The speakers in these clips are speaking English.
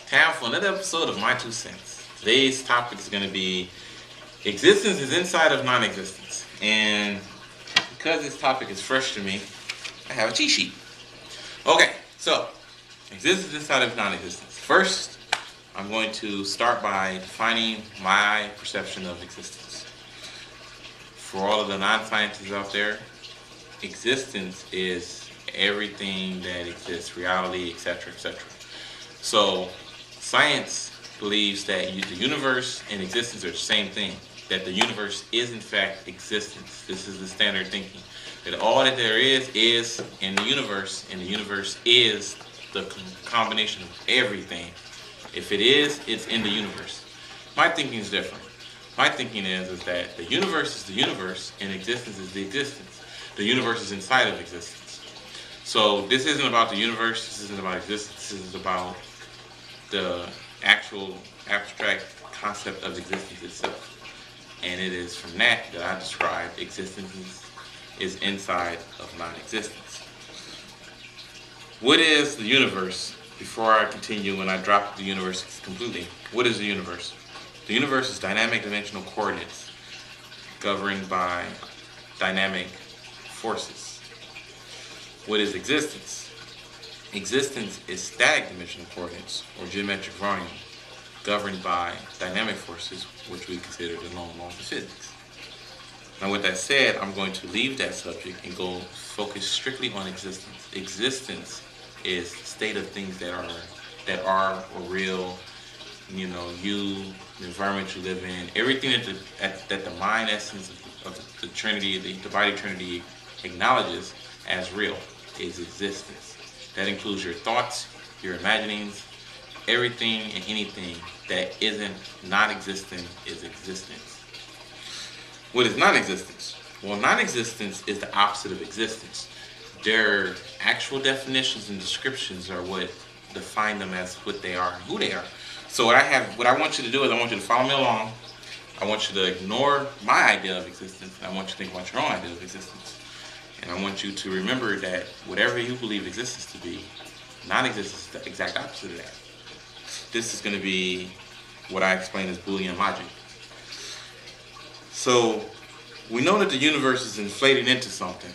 Time for another episode of My Two Cents. Today's topic is going to be existence is inside of non-existence. And because this topic is fresh to me, I have a cheat sheet. Okay, so existence inside of non-existence. First, I'm going to start by defining my perception of existence. For all of the non-scientists out there, existence is everything that exists, reality, etc., etc. So, science believes that the universe and existence are the same thing. That the universe is in fact existence. This is the standard thinking. That all that there is in the universe, and the universe is the combination of everything. If it is, it's in the universe. My thinking is different. My thinking is that the universe is the universe, and existence is the existence. The universe is inside of existence. So this isn't about the universe. This isn't about existence. This is about the actual abstract concept of existence itself. And it is from that I describe existence is inside of non-existence. What is the universe? Before I continue and I drop the universe completely, what is the universe? The universe is dynamic dimensional coordinates governed by dynamic forces. What is existence? Existence is static dimensional coordinates, or geometric volume, governed by dynamic forces, which we consider the known laws of physics. Now, with that said, I'm going to leave that subject and go focus strictly on existence. Existence is the state of things that are or real. You know, the environment you live in, everything that the mind essence of the Trinity, the body Trinity acknowledges as real is existence. That includes your thoughts, your imaginings, everything and anything that isn't non-existent is existence. What is non-existence? Well, non-existence is the opposite of existence. Their actual definitions and descriptions are what define them as what they are and who they are. So what I want you to do is I want you to follow me along. I want you to ignore my idea of existence. I want you to think about your own idea of existence. And I want you to remember that whatever you believe existence to be, non-existence is the exact opposite of that. This is going to be what I explain as Boolean logic. So we know that the universe is inflated into something.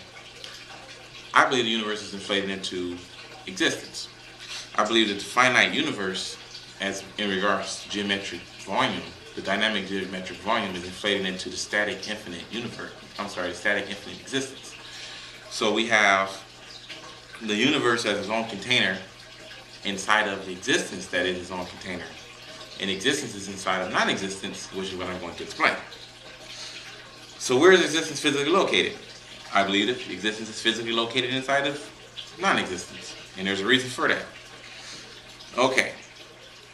I believe the universe is inflated into existence. I believe that the finite universe, as in regards to geometric volume, the dynamic geometric volume is inflated into the static infinite static infinite existence. So we have the universe as its own container inside of the existence that is its own container. And existence is inside of non-existence, which is what I'm going to explain. So where is existence physically located? I believe that existence is physically located inside of non-existence. And there's a reason for that. Okay.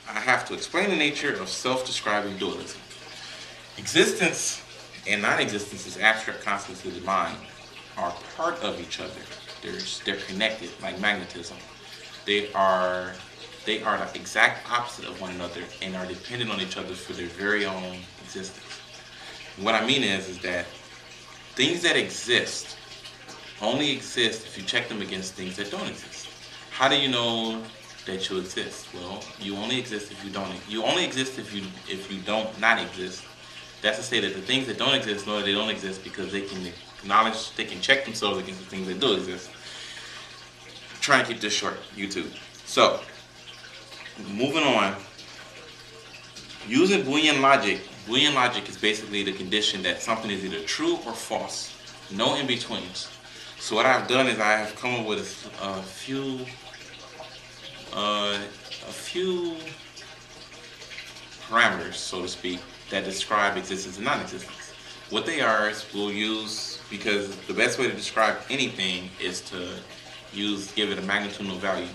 I have to explain the nature of self-describing dualism. Existence and non-existence as abstract concepts of the mind are part of each other. They're connected like magnetism. They are the exact opposite of one another and are dependent on each other for their very own existence. What I mean is that things that exist only exist if you check them against things that don't exist. How do you know that you exist? Well, you only exist if you don't. You only exist if you don't not exist. That's to say that the things that don't exist know that they don't exist because they can acknowledge, they can check themselves against the things that do exist. Try and keep this short, YouTube. So, moving on. Using Boolean logic is basically the condition that something is either true or false. No in-betweens. So what I've done is I have come up with a few parameters, so to speak, that describe existence and non-existence. What they are is we'll use, because the best way to describe anything is to give it a magnitudinal value.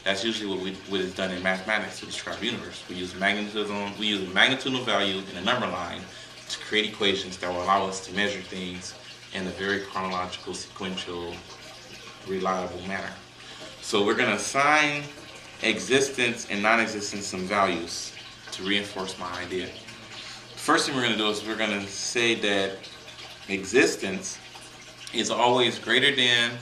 That's usually what is done in mathematics to describe the universe. We use magnetism, we use a magnitudinal value in a number line to create equations that will allow us to measure things in a very chronological, sequential, reliable manner. So we're going to assign existence and non-existence some values to reinforce my idea. The first thing we're going to do is we're going to say that existence is always greater than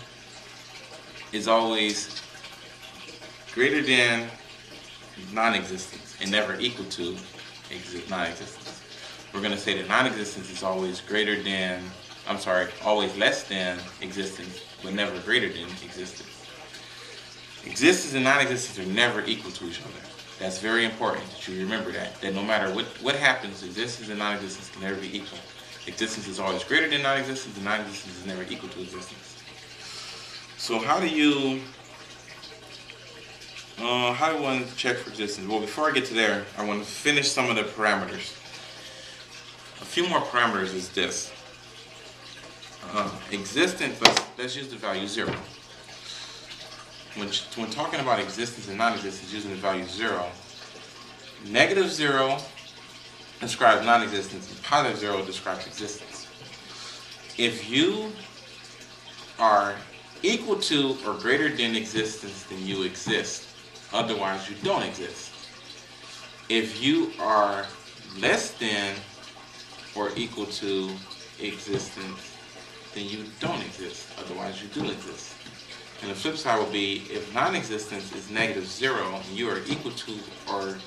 non-existence and never equal to non-existence. We're going to say that non-existence is always always less than existence, but never greater than existence. Existence and non-existence are never equal to each other. That's very important that you remember that no matter what happens, existence and non-existence can never be equal. Existence is always greater than non-existence, and non-existence is never equal to existence. So how do one check for existence? Well, before I get to there, I want to finish some of the parameters. A few more parameters is this. Existence, let's use the value 0. When talking about existence and non-existence using the value 0, negative 0 describes non-existence and positive 0 describes existence. If you are equal to or greater than existence, then you exist. Otherwise, you don't exist. If you are less than or equal to existence, then you don't exist. Otherwise, you do exist. And the flip side will be if non-existence is negative 0 and you are equal to or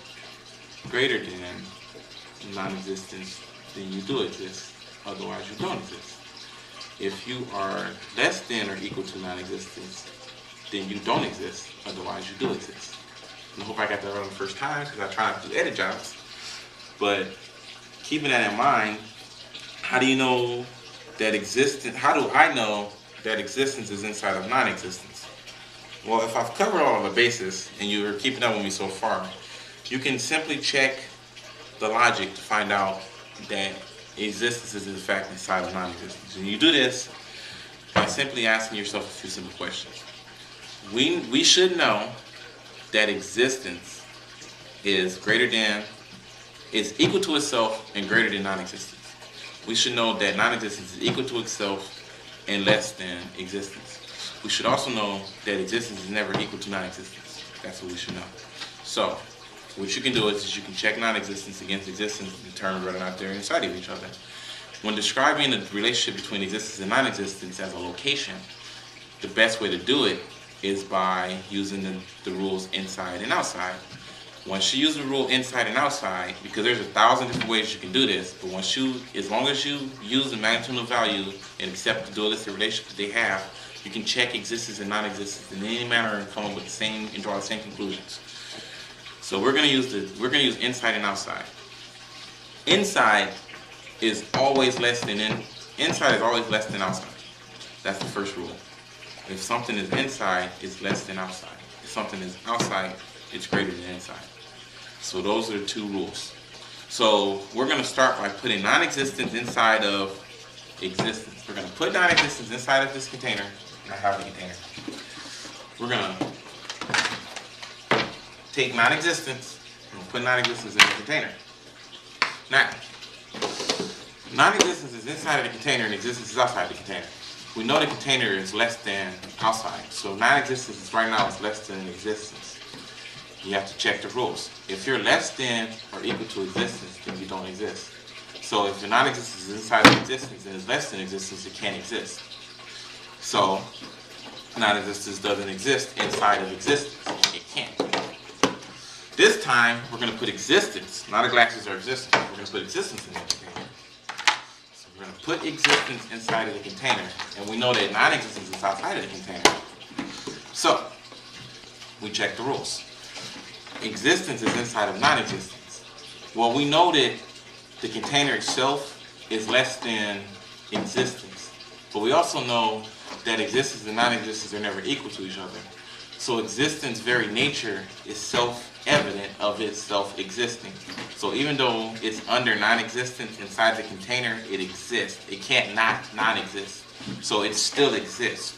greater than non-existence, then you do exist. Otherwise, you don't exist. If you are less than or equal to non-existence, then you don't exist. Otherwise, you do exist. And I hope I got that right the first time because I try not to do edit jobs. But keeping that in mind, how do you know that existence? How do I know that existence is inside of non-existence? Well, if I've covered all of the bases and you're keeping up with me so far, you can simply check the logic to find out that existence is in fact inside of non-existence. And you do this by simply asking yourself a few simple questions. We should know that existence is equal to itself and greater than non-existence. We should know that non-existence is equal to itself and less than existence. We should also know that existence is never equal to non-existence. That's what we should know. So, what you can do is you can check non-existence against existence and determine whether or not they're inside of each other. When describing the relationship between existence and non-existence as a location, the best way to do it is by using the rules inside and outside. Once you use the rule inside and outside, because there's 1,000 different ways you can do this, but as long as you use the magnitudinal value and accept the dualistic relationship that they have, you can check existence and non-existence in any manner and come up with and draw the same conclusions. So we're going to use inside and outside. Inside is always less than outside. That's the first rule. If something is inside, it's less than outside. If something is outside, it's greater than inside. So those are the two rules. So we're going to start by putting non-existence inside of existence. We're going to put non-existence inside of this container, and I have the container. We're going to take non-existence and put non-existence in the container. Now, non-existence is inside of the container and existence is outside the container. We know the container is less than outside, so non-existence right now is less than existence. You have to check the rules. If you're less than or equal to existence, then you don't exist. So if the non-existence is inside of existence and is less than existence, it can't exist. So non-existence doesn't exist inside of existence. It can't. This time, we're going to put existence, not a glasses or existence, we're going to put existence in the container. So we're going to put existence inside of the container, and we know that non-existence is outside of the container. So, we check the rules. Existence is inside of non-existence. Well, we know that the container itself is less than existence, but we also know that existence and non-existence are never equal to each other. So existence very nature is self-evident of its self-existing. So even though it's under non-existence inside the container, it exists. It can't not non-exist. So it still exists.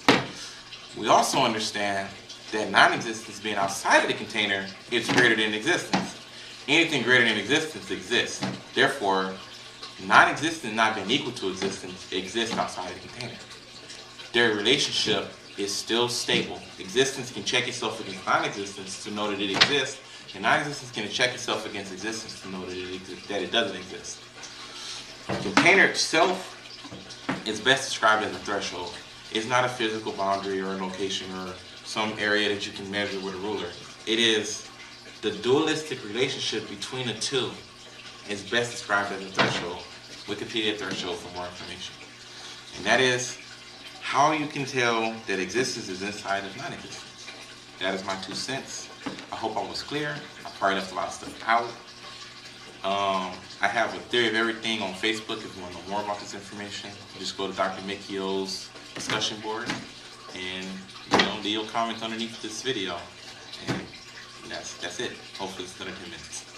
We also understand that non-existence being outside of the container, it's greater than existence. Anything greater than existence exists. Therefore, non-existence not being equal to existence exists outside of the container. Their relationship is still stable. Existence can check itself against non-existence to know that it exists, and non-existence can check itself against existence to know that it doesn't exist. The container itself is best described as a threshold. It's not a physical boundary or a location or some area that you can measure with a ruler. It is The dualistic relationship between the two is best described as a threshold. Wikipedia threshold for more information. And that is how you can tell that existence is inside of non-existence. That is my 2 cents. I hope I was clear. I probably left a lot of stuff out. I have a Theory of Everything on Facebook if you want to know more about this information. Just go to Dr. Mikio's discussion board and leave a comment underneath this video. And that's it. Hopefully it's another 10 minutes.